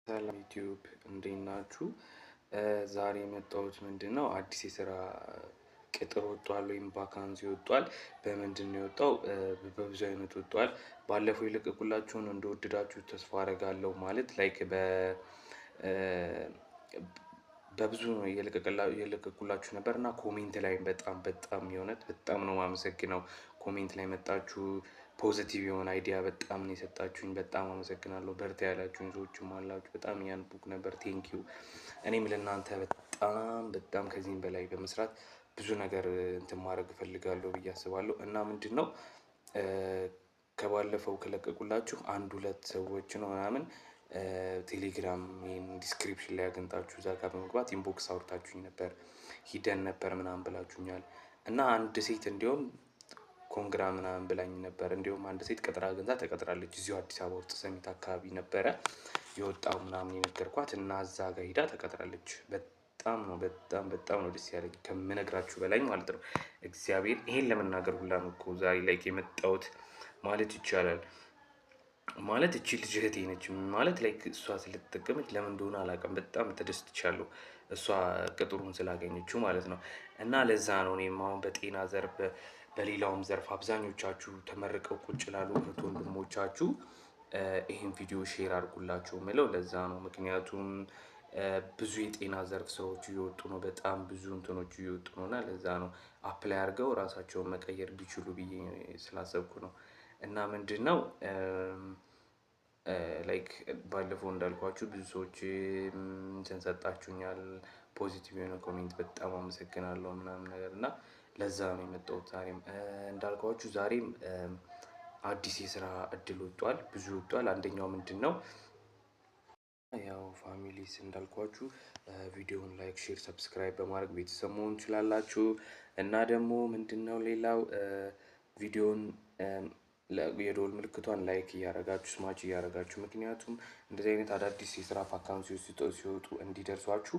ሰላም ዩቲዩብ እንዴት ናችሁ? ዛሬ የመጣሁት ምንድነው አዲስ የስራ ቅጥር ወጥቷል ወይም ቫካንሲ ወጥቷል። በምንድን ነው የወጣው? በብዙ አይነት ወጥቷል። ባለፈው የለቀቁላችሁን እንደወደዳችሁ ተስፋ አደርጋለሁ። ማለት ላይክ በብዙ ነው የለቀቁላችሁ ነበር እና ኮሜንት ላይ በጣም የእውነት በጣም ነው የማመሰግነው። ኮሜንት ላይ መጣችሁ ፖዚቲቭ የሆነ አይዲያ በጣም ነው የሰጣችሁኝ። በጣም አመሰግናለሁ። በርታ ያላችሁኝ ሰዎችም አላችሁ። በጣም እያነበብኩ ነበር። ቴንኪው። እኔም ለእናንተ በጣም ከዚህም በላይ በመስራት ብዙ ነገር እንትን ማድረግ እፈልጋለሁ ብዬ አስባለሁ። እና ምንድነው ከባለፈው ከለቀቁላችሁ አንድ ሁለት ሰዎች ነው ምናምን ቴሌግራም ይሄን ዲስክሪፕሽን ላይ አግኝታችሁ እዛ ጋር በመግባት ኢንቦክስ አውርታችሁኝ ነበር። ሂደን ነበር ምናምን ብላችሁኛል። እና አንድ ሴት እንዲሁም ኮንግራ ምናምን ብላኝ ነበር። እንዲሁም አንድ ሴት ቅጥር አግኝታ ተቀጥራለች። እዚሁ አዲስ አበባ ውስጥ ሰሚት አካባቢ ነበረ የወጣው ምናምን የነገርኳት እና እዛ ጋር ሄዳ ተቀጥራለች። በጣም ነው ደስ ያለኝ ከምነግራችሁ በላይ ማለት ነው። እግዚአብሔር ይሄን ለመናገር ሁላ ነው እኮ ዛሬ ላይ የመጣሁት ማለት ይቻላል። ማለት እቺ ልጅ እህቴ ነች። ማለት ላይ እሷ ስለተጠቀመች ለምን እንደሆነ አላውቅም። በጣም ተደስቻለሁ እሷ ቅጥሩን ስላገኘችው ማለት ነው። እና ለዛ ነው እኔም አሁን በጤና ዘርፍ በሌላውም ዘርፍ አብዛኞቻችሁ ተመርቀው ቁጭ ላሉ እህት ወንድሞቻችሁ ይሄን ቪዲዮ ሼር አድርጉላቸው የምለው ለዛ ነው። ምክንያቱም ብዙ የጤና ዘርፍ ስራዎች እየወጡ ነው። በጣም ብዙ እንትኖች እየወጡ ነው እና ለዛ ነው አፕላይ አድርገው ራሳቸውን መቀየር ቢችሉ ብዬ ስላሰብኩ ነው። እና ምንድነው ላይክ ባለፈው እንዳልኳችሁ ብዙ ሰዎች እንትን ሰጣችሁኛል። ፖዚቲቭ የሆነ ኮሜንት በጣም አመሰግናለሁ ምናምን ነገር እና ለዛ ነው የመጣሁት። ዛሬም እንዳልኳችሁ ዛሬም አዲስ የስራ እድል ወጥቷል። ብዙ ወጥቷል። አንደኛው ምንድነው ያው ፋሚሊስ እንዳልኳችሁ ቪዲዮውን ላይክ ሼር ሰብስክራይብ በማድረግ ቤተሰብ መሆን ትችላላችሁ። እና ደግሞ ምንድነው ሌላው ቪዲዮውን የደወል ምልክቷን ላይክ እያደረጋችሁ ስማች እያደረጋችሁ ምክንያቱም እንደዚህ አይነት አዳዲስ የስራ ቫካንሲዎች ሲወጡ እንዲደርሷችሁ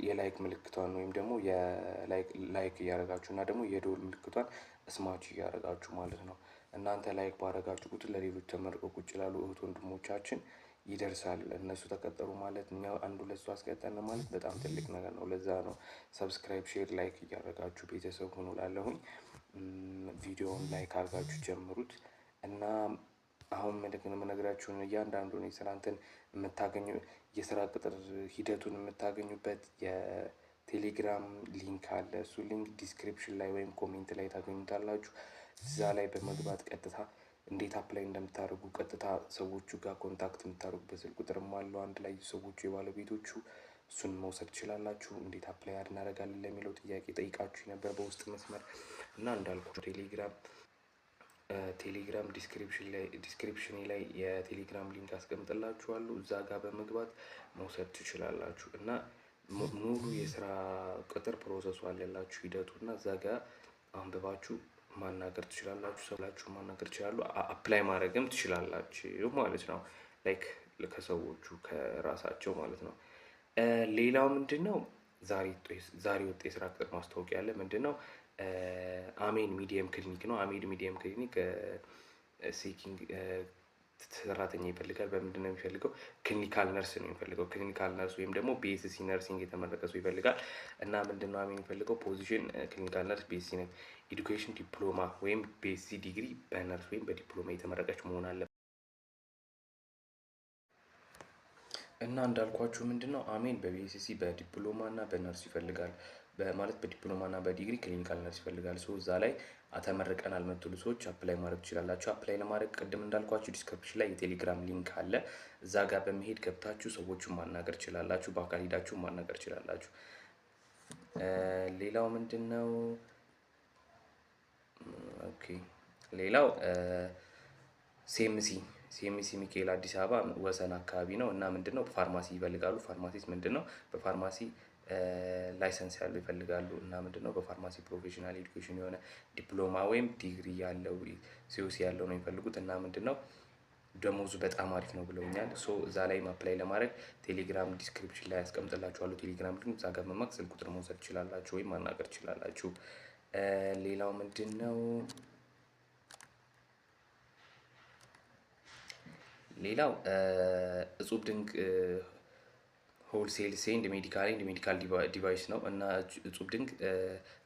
የላይክ ምልክቷን ወይም ደግሞ የላይክ እያደረጋችሁ እና ደግሞ የደወል ምልክቷን ስማች እያደረጋችሁ ማለት ነው። እናንተ ላይክ ባደረጋችሁ ቁጥር ለሌሎች ተመርቀው ቁጭ ላሉ እህት ወንድሞቻችን ይደርሳል። እነሱ ተቀጠሩ ማለት እኛ አንድ ሁለት ሰው አስቀጠርን ማለት በጣም ትልቅ ነገር ነው። ለዛ ነው ሰብስክራይብ ሼር ላይክ እያደረጋችሁ ቤተሰብ ሁኑ እላለሁኝ። ቪዲዮውን ላይክ አድርጋችሁ ጀምሩት። እና አሁን የምነግራችሁን እያንዳንዱን የስራ እንትን የምታገኙ የስራ ቅጥር ሂደቱን የምታገኙበት የቴሌግራም ሊንክ አለ። እሱ ሊንክ ዲስክሪፕሽን ላይ ወይም ኮሜንት ላይ ታገኙታላችሁ። እዛ ላይ በመግባት ቀጥታ እንዴት አፕላይ እንደምታደርጉ ቀጥታ ሰዎቹ ጋር ኮንታክት የምታደርጉበት ስልክ ቁጥርም አለው አንድ ላይ ሰዎቹ የባለቤቶቹ እሱን መውሰድ ትችላላችሁ። እንዴት አፕላይ እናደርጋለን ለሚለው ጥያቄ ጠይቃችሁ ነበር በውስጥ መስመር እና እንዳልኩት ቴሌግራም ዲስክሪፕሽን ላይ የቴሌግራም ሊንክ አስቀምጥላችኋለሁ። እዛ ጋር በመግባት መውሰድ ትችላላችሁ። እና ሙሉ የስራ ቅጥር ፕሮሰሱ አለላችሁ ሂደቱ እና እዛ ጋር አንብባችሁ ማናገር ትችላላችሁ። ሰብላችሁ ማናገር ትችላሉ። አፕላይ ማድረግም ትችላላችሁ ማለት ነው። ላይክ ከሰዎቹ ከራሳቸው ማለት ነው። ሌላው ምንድነው ዛሬ ወጥ የስራ ቅጥር ማስታወቂያ አለ። ምንድነው አሜን ሚዲየም ክሊኒክ ነው። አሜን ሚዲየም ክሊኒክ ሴኪንግ ሰራተኛ ይፈልጋል። በምንድነው የሚፈልገው? ክሊኒካል ነርስ ነው የሚፈልገው። ክሊኒካል ነርስ ወይም ደግሞ ቢኤስሲ ነርሲንግ የተመረቀ ሰው ይፈልጋል። እና ምንድነው አሜን የሚፈልገው ፖዚሽን ክሊኒካል ነርስ ቢኤስሲ ኤዱኬሽን ዲፕሎማ ወይም ቢኤስሲ ዲግሪ በነርስ ወይም በዲፕሎማ የተመረቀች መሆን አለበት። እና እንዳልኳችሁ ምንድነው አሜን በቢኤስሲ በዲፕሎማ እና በነርስ ይፈልጋል። ማለት በዲፕሎማ እና በዲግሪ ክሊኒካል ነርስ ይፈልጋል። ሶ እዛ ላይ ተመርቀናል የምትሉ ሰዎች አፕላይ ማድረግ ትችላላችሁ። አፕላይ ለማድረግ ቅድም እንዳልኳችሁ ዲስክሪፕሽን ላይ የቴሌግራም ሊንክ አለ። እዛ ጋር በመሄድ ገብታችሁ ሰዎችን ማናገር ትችላላችሁ። በአካል ሄዳችሁ ማናገር ትችላላችሁ። ሌላው ምንድነው ኦኬ ሌላው ሲኤምሲ ሚካኤል አዲስ አበባ ወሰን አካባቢ ነው። እና ምንድነው ፋርማሲ ይፈልጋሉ። ፋርማሲስት ምንድነው በፋርማሲ ላይሰንስ ያለው ይፈልጋሉ። እና ምንድነው በፋርማሲ ፕሮፌሽናል ኤዱኬሽን የሆነ ዲፕሎማ ወይም ዲግሪ ያለው ሲኦሲ ያለው ነው የሚፈልጉት። እና ምንድነው ደሞዙ በጣም አሪፍ ነው ብለውኛል። ሶ እዛ ላይ አፕላይ ለማድረግ ቴሌግራም ዲስክሪፕሽን ላይ አስቀምጥላችኋለሁ። ቴሌግራም ሊንክ እዛ ጋር በመግባት ስልክ ቁጥር መውሰድ ትችላላችሁ ወይም ማናገር ትችላላችሁ። ሌላው ምንድነው ሌላው እጹብ ድንቅ ሆልሴል ኤንድ ሜዲካል ዲቫይስ ነው እና እጹብ ድንቅ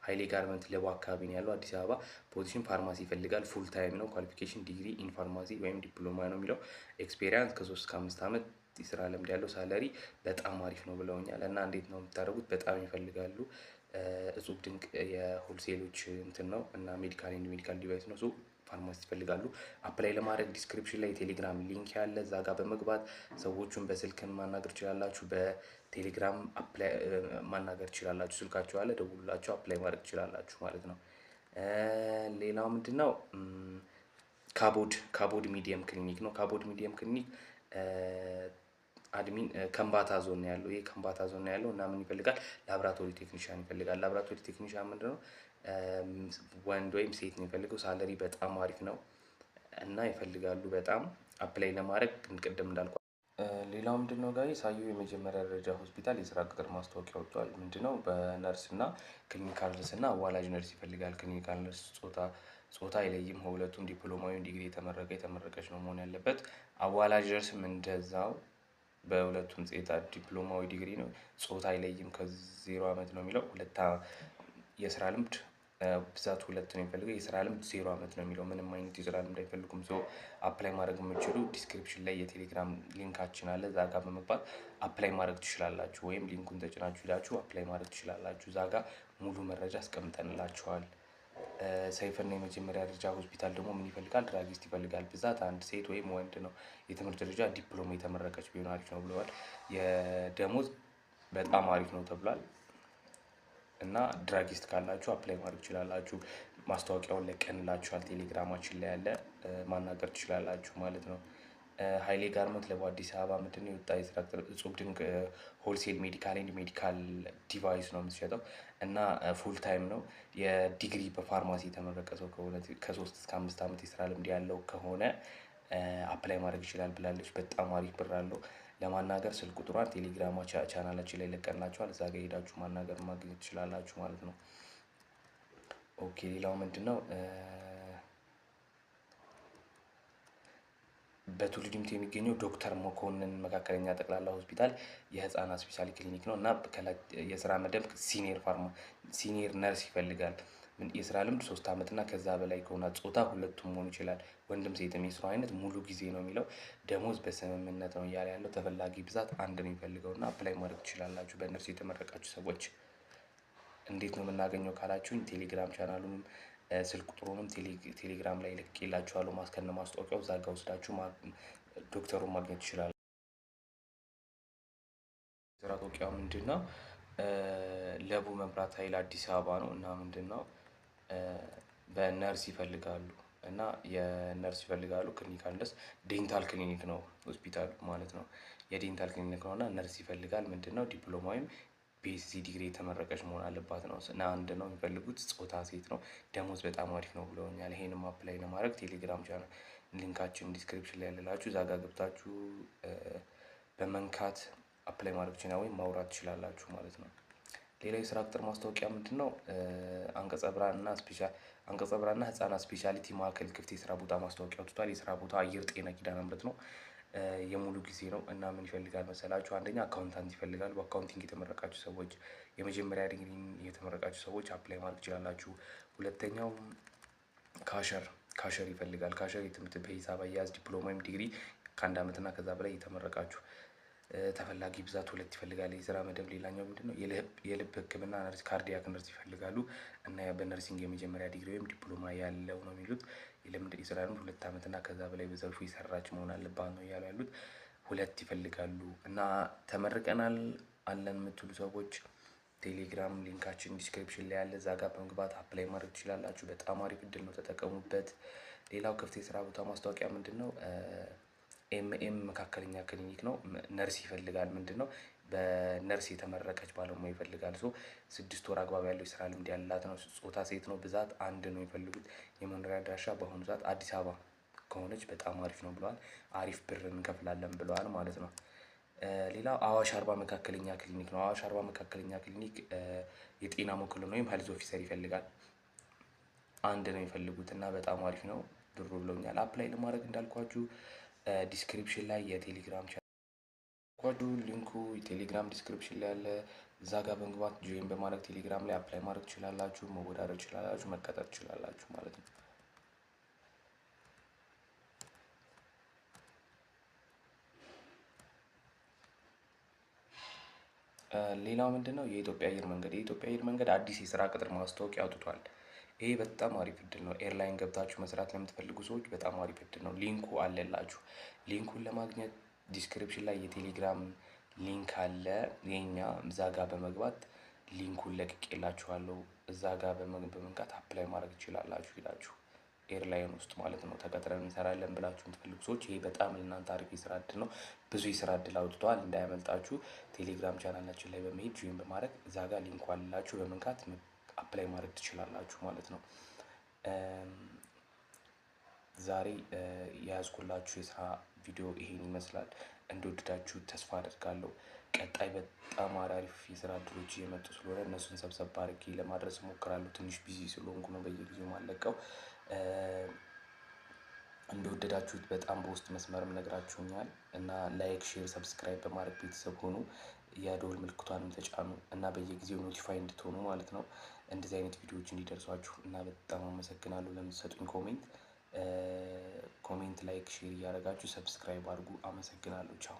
ሀይሌ ጋርመንት ለቡ አካባቢ ነው ያለው አዲስ አበባ። ፖዚሽን ፋርማሲ ይፈልጋል። ፉል ታይም ነው። ኳሊፊኬሽን ዲግሪ ኢን ፋርማሲ ወይም ዲፕሎማ ነው የሚለው። ኤክስፔሪያንስ ከ3 እስከ 5 ዓመት የስራ ልምድ ያለው። ሳለሪ በጣም አሪፍ ነው ብለውኛል። እና እንዴት ነው የምታደርጉት? በጣም ይፈልጋሉ። እጹብ ድንቅ የሆልሴሎች እንትን ነው እና ሜዲካል ዲቫይስ ነው። ፋርማሲ ይፈልጋሉ። አፕላይ ለማድረግ ዲስክሪፕሽን ላይ የቴሌግራም ሊንክ ያለ እዛ ጋር በመግባት ሰዎቹን በስልክን ማናገር ትችላላችሁ። በቴሌግራም አፕላይ ማናገር ትችላላችሁ። ስልካቸው አለ፣ ደውሉላቸው፣ አፕላይ ማድረግ ትችላላችሁ ማለት ነው። ሌላው ምንድነው? ካቦድ ሚዲየም ክሊኒክ ነው። ካቦድ ሚዲየም ክሊኒክ አድሚን ከምባታ ዞን ነው ያለው። ይሄ ከምባታ ዞን ነው ያለው እና ምን ይፈልጋል? ላብራቶሪ ቴክኒሻን ይፈልጋል። ላብራቶሪ ቴክኒሻን ምንድነው? ወንድ ወይም ሴት ነው የሚፈልገው። ሳለሪ በጣም አሪፍ ነው እና ይፈልጋሉ በጣም አፕላይ ለማድረግ ቅድም እንዳልኳ። ሌላው ምንድነው ጋር ሳየው የመጀመሪያ ደረጃ ሆስፒታል የስራ ቅጥር ማስታወቂያ ወጥቷል። ምንድነው? በነርስ እና ክሊኒካል ነርስ እና አዋላጅ ነርስ ይፈልጋል። ክሊኒካል ነርስ ጾታ አይለይም። ሁለቱም ዲፕሎማ ወይም ዲግሪ የተመረቀች ነው መሆን ያለበት። አዋላጅ ነርስም እንደዛው በሁለቱም ዲፕሎማ ወይ ዲግሪ ነው። ጾታ አይለይም። ከ0 ዓመት ነው የሚለው። የስራ ልምድ ብዛት 2 ነው የሚፈልገው። የስራ ልምድ 0 ዓመት ነው የሚለው። ምንም አይነት የስራ ልምድ አይፈልጉም። አፕላይ ማድረግ የምትችሉ ዲስክሪፕሽን ላይ የቴሌግራም ሊንካችን አለ። እዛ ጋር በመግባት አፕላይ ማድረግ ትችላላችሁ። ወይም ሊንኩን ተጭናችሁ ሄዳችሁ አፕላይ ማድረግ ትችላላችሁ። እዛ ጋር ሙሉ መረጃ አስቀምጠንላችኋል። ሰይፈና የመጀመሪያ ደረጃ ሆስፒታል ደግሞ ምን ይፈልጋል? ድራጊስት ይፈልጋል። ብዛት 1 ሴት ወይም ወንድ ነው። የትምህርት ደረጃ ዲፕሎማ የተመረቀች ቢሆን አሪፍ ነው ብለዋል። የደሞዝ በጣም አሪፍ ነው ተብሏል። እና ድራጊስት ካላችሁ አፕላይ ማድረግ ትችላላችሁ። ማስታወቂያውን ለቀንላችኋል። ቴሌግራማችን ላይ ያለ ማናገር ትችላላችሁ ማለት ነው። ሀይሌ ጋርመንት ለቡ አዲስ አበባ ምንድነው የወጣ የስራ ቅጥር? እጹብ ድንቅ ሆልሴል ሜዲካል ዲቫይስ ነው የምትሸጠው እና ፉል ታይም ነው። የዲግሪ በፋርማሲ የተመረቀ ሰው ከሆነ ከ3 እስከ 5 ዓመት የስራ ልምድ ያለው ከሆነ አፕላይ ማድረግ ይችላል ብላለች። በጣም አሪፍ ብር አለው። ለማናገር ስልክ ቁጥሯን ቴሌግራማ ቻናላችን ላይ ለቀናችኋል። እዛ ጋር ሄዳችሁ ማናገር ማግኘት ትችላላችሁ ማለት ነው። ኦኬ ሌላው ምንድነው? በቱሉ ዲምቱ የሚገኘው ዶክተር መኮንን መካከለኛ ጠቅላላ ሆስፒታል የህፃናት ስፔሻሊ ክሊኒክ ነው እና የስራ መደብ ሲኒየር ነርስ ይፈልጋል። የስራ ልምድ 3 ዓመት እና ከዛ በላይ ከሆነ ጾታ ሁለቱም መሆን ይችላል። ወንድም ሴትም። የስራው አይነት ሙሉ ጊዜ ነው የሚለው። ደሞዝ በስምምነት ነው እያለ ያለው። ተፈላጊ ብዛት 1 ነው የሚፈልገው እና አፕላይ ማድረግ ትችላላችሁ በነርስ የተመረቃችሁ ሰዎች። እንዴት ነው የምናገኘው ካላችሁኝ? ቴሌግራም ቻናሉን ስልክ ቁጥሩንም ቴሌግራም ላይ ልኬላችኋለሁ። ከነ ማስታወቂያው እዛ ጋር ወስዳችሁ ዶክተሩን ማግኘት ይችላል። ስራ ማስታወቂያው ምንድነው? ለቡ መብራት ኃይል አዲስ አበባ ነው እና ምንድነው? በነርስ ይፈልጋሉ እና የነርስ ይፈልጋሉ። ክሊኒካል ነርስ ዴንታል ክሊኒክ ነው ሆስፒታሉ ማለት ነው። የዴንታል ክሊኒክ ነው እና ነርስ ይፈልጋል። ምንድነው? ዲፕሎማ ወይም ፒኤችዲ ዲግሪ የተመረቀች መሆን አለባት ነው እና 1 ነው የሚፈልጉት። ጾታ ሴት ነው። ደሞዝ በጣም አሪፍ ነው ብለውኛል። ይሄንም አፕላይ ለማድረግ ቴሌግራም ቻናል ሊንካችን ዲስክሪፕሽን ላይ ያለላችሁ እዛ ጋር ገብታችሁ በመንካት አፕላይ ማድረግ ትችላላችሁ ወይም ማውራት ትችላላችሁ ማለት ነው። ሌላ የስራ ቅጥር ማስታወቂያ ምንድነው? አንቀጸ ብርሃንና ህፃናት ስፔሻሊቲ ማዕከል ክፍት የስራ ቦታ ማስታወቂያ ወጥቷል። የስራ ቦታ አየር ጤና ኪዳነ ምህረት ነው። የሙሉ ጊዜ ነው እና ምን ይፈልጋል መሰላችሁ? አንደኛ አካውንታንት ይፈልጋል። በአካውንቲንግ የተመረቃችሁ ሰዎች፣ የመጀመሪያ ዲግሪ የተመረቃችሁ ሰዎች አፕላይ ማድረግ ትችላላችሁ። ሁለተኛው ካሸር ይፈልጋል። ካሸር የትምህርት በሂሳብ አያያዝ ዲፕሎማ ወይም ዲግሪ ከ1 ዓመት እና ከዛ በላይ የተመረቃችሁ። ተፈላጊ ብዛት 2 ይፈልጋል። የስራ መደብ ሌላኛው ምንድነው? የልብ ህክምና ነርስ፣ ካርዲያክ ነርስ ይፈልጋሉ እና በነርሲንግ የመጀመሪያ ዲግሪ ወይም ዲፕሎማ ያለው ነው የሚሉት። የስራ ልምድ 2 ዓመት እና ከዛ በላይ በዘርፉ የሰራች መሆን አለባት ነው እያሉ ያሉት። 2 ይፈልጋሉ እና ተመርቀናል አለን የምትሉ ሰዎች ቴሌግራም ሊንካችን ዲስክሪፕሽን ላይ ያለ። እዛ ጋር በመግባት አፕላይ ማድረግ ትችላላችሁ። በጣም አሪፍ እድል ነው፣ ተጠቀሙበት። ሌላው ክፍት የስራ ቦታ ማስታወቂያ ምንድነው? ኤምኤም መካከለኛ ክሊኒክ ነው። ነርስ ይፈልጋል። ምንድነው? በነርስ የተመረቀች ባለሙያ ይፈልጋል። 6 ወር አግባብ ያለው የስራ ልምድ ያላት ነው። ጾታ ሴት ነው። ብዛት 1 ነው የሚፈልጉት። የመኖሪያ አድራሻ በአሁኑ ሰዓት አዲስ አበባ ከሆነች በጣም አሪፍ ነው ብለዋል። አሪፍ ብር እንከፍላለን ብለዋል ማለት ነው። ሌላው አዋሽ አርባ መካከለኛ ክሊኒክ ነው። አዋሽ አርባ መካከለኛ ክሊኒክ የጤና መኮንን ወይም ሄልዝ ኦፊሰር ይፈልጋል። 1 ነው የሚፈልጉት እና በጣም አሪፍ ነው ብሩ ብለውኛል። አፕላይ ለማድረግ እንዳልኳችሁ ዲስክሪፕሽን ላይ የቴሌግራም ሊንኩ ቴሌግራም ዲስክሪፕሽን ላይ አለ። እዛ ጋር በመግባት ጆይን በማድረግ ቴሌግራም ላይ አፕላይ ማድረግ ትችላላችሁ፣ መወዳደር ትችላላችሁ፣ መቀጠር ትችላላችሁ ማለት ነው። ሌላው ምንድነው የኢትዮጵያ አየር መንገድ። የኢትዮጵያ አየር መንገድ አዲስ የስራ ቅጥር ማስታወቂያ አውጥቷል። ይሄ በጣም አሪፍ እድል ነው። ኤርላይን ገብታችሁ መስራት ለምትፈልጉ ሰዎች በጣም አሪፍ እድል ነው። ሊንኩ አለላችሁ። ሊንኩን ለማግኘት ዲስክሪፕሽን ላይ የቴሌግራም ሊንክ አለ የኛ እዛ ጋር በመግባት ሊንኩን ለቅቄላችኋለሁ። እዛ ጋር በመንካት አፕላይ ማድረግ ትችላላችሁ ሄዳችሁ ኤርላይን ውስጥ ማለት ነው። ተቀጥረን እንሰራለን ብላችሁ የምትፈልጉ ሰዎች ይሄ በጣም ለእናንተ አሪፍ የስራ እድል ነው። ብዙ የስራ እድል አውጥተዋል፣ እንዳያመልጣችሁ። ቴሌግራም ቻናላችን ላይ በመሄድ ጆይን በማድረግ እዛ ጋር ሊንኩ አላችሁ በመንካት አፕላይ ማድረግ ትችላላችሁ ማለት ነው። ዛሬ የያዝኩላችሁ የስራ ቪዲዮ ይሄን ይመስላል። እንደወደዳችሁ ተስፋ አደርጋለሁ። ቀጣይ በጣም አሪፍ የስራ እድሎች እየመጡ ስለሆነ እነሱን ሰብሰብ አድርጌ ለማድረስ እሞክራለሁ። ትንሽ ቢዚ ስለሆንኩ ነው በየጊዜው ማለቀው። እንደወደዳችሁት በጣም በውስጥ መስመርም ነግራችሁኛል እና ላይክ፣ ሼር፣ ሰብስክራይብ በማድረግ ቤተሰብ ሆኑ። የደወል ምልክቷንም ተጫኑ እና በየጊዜው ኖቲፋይ እንድትሆኑ ማለት ነው። እንደዚህ አይነት ቪዲዮዎች እንዲደርሷችሁ እና በጣም አመሰግናለሁ ለምትሰጡኝ ኮሜንት። ኮሜንት፣ ላይክ፣ ሼር እያደረጋችሁ ሰብስክራይብ አድርጉ። አመሰግናለሁ። ቻው